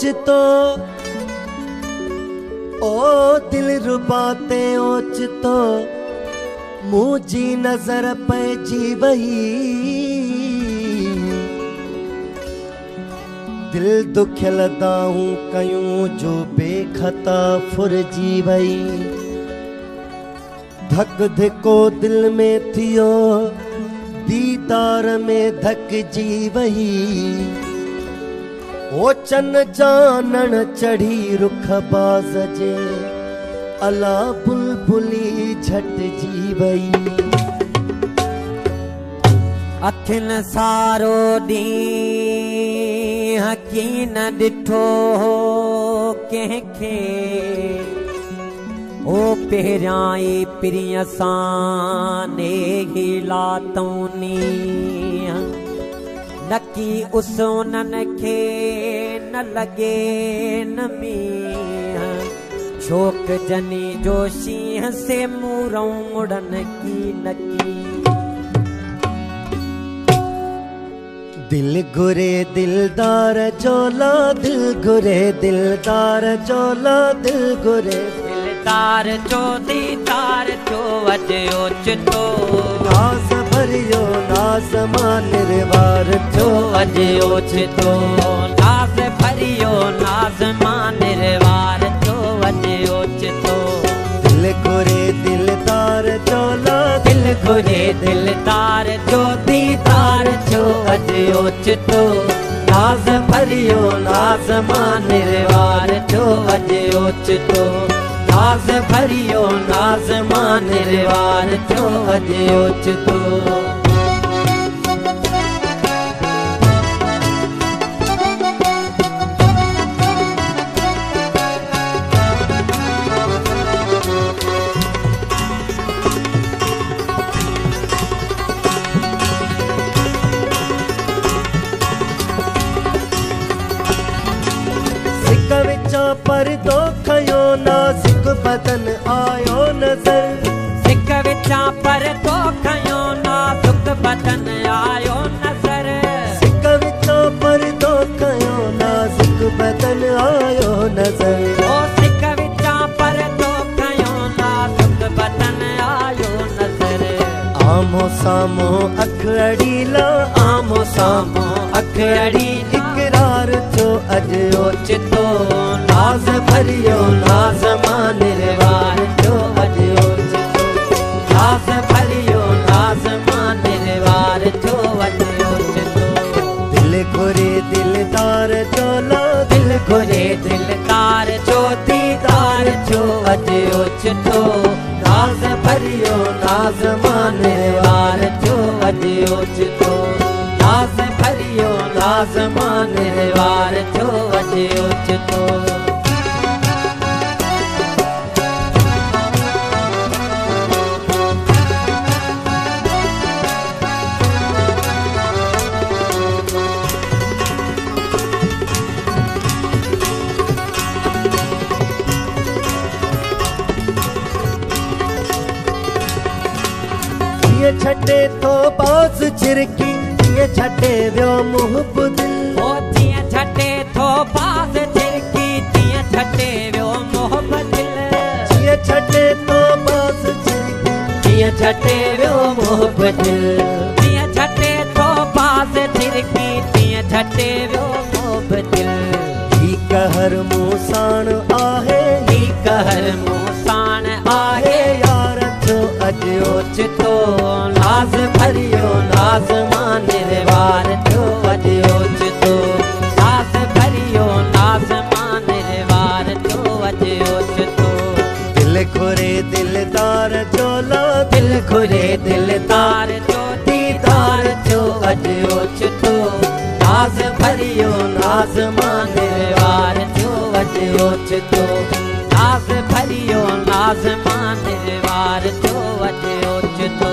ओचितो ओ दिल रुबाते ओचितो मुझी नजर पैजी वही दिल दुखियल दाऊं कयूं जो बेखता फुरजी वई धक धिको दिल में थियो दीदार में धक जी वही ओ चन जानन चढ़ी रुख बाज जे अला बुलबुली झट जी वई अखिन सारो ॾींहुं हकी न ॾिठो कंहिंखे ओ पहिरियां ई प्रिय सां नेहिला तौनी नकी उस उन्हनि खे न लॻे न मींहं शोक जनी जो शींहं से मूरऊं मुड़न की नकी दिल घुरे दिलदार चोला दिल घुरे दिलदार चोला दिल घुरे दिलदार चो दीदार चो अज ओचितो नाज़ भरियो नाज़ मां निर्वार चो अज ओचितो नाज़ भरियो नाज़ मां निर्वार चो अज ओचितो दिल घुरे दिलदार चोला दिल घुरे दिलदार चो दीदार चो अज ओचितो नाज़ भरियो नाज़ मां निर्वार चो अज ओचितो नाज़ भरियो नाज़ मां निर्वार चो अज ओचितो पर्दो खयो नाज़ुक बदन आयो नजर सिक विचां पर्दो खयो नाज़ुक बदन आयो नजर सिक विचां पर्दो खयो नाज़ुक बदन आयो नजर ओ सिक विचां पर्दो खयो नाज़ुक बदन आयो नजर आमो सामो अख अड़ीला आमो सामो अख अड़ी इकरार जो अज ओचितो नाज़ भरियो नाज़ मां निर्वार चो अज ओचितो नाज़ भरियो नाज़ मां निर्वार चो अज ओचितो दिल घुरे दिलदार चोला दिल घुरे दिलदार चो दीदार चो अज ओचितो नाज़ भरियो नाज़ मां निर्वार चो अज ओचितो नाज़ भरियो नाज़ मां निर्वार चो अज ओचितो छटे तो बाज छिरकी ये छटे व्यो मुहब दिल ओ तिया छटे तो बाज छिरकी तिया छटे व्यो मुहब दिल ये छटे तो बाज छिरकी तिया छटे व्यो मुहब दिल तिया छटे तो बाज छिरकी तिया छटे व्यो मुहब दिल ही कहर मूसाण आहे ही कहर मूसाण आहे यार जो अज ओचितो नाज़ भरियो नाज़ मां निर्वार चो अज ओचितो नाज़ भरियो नाज़ मां निर्वार चो अज ओचितो दिल घुरे दिलदार चोला दिल घुरे दिलदार चो दीदार चो अज ओचितो नाज़ भरियो नाज़ मां निर्वार चो अज ओचितो नाज़ भरियो नाज़ मां निर्वार चो अज ओचितो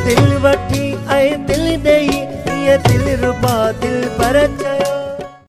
दिल वठी ऐं दिल ॾेई ईअं दिल रुबा दिल पर चयो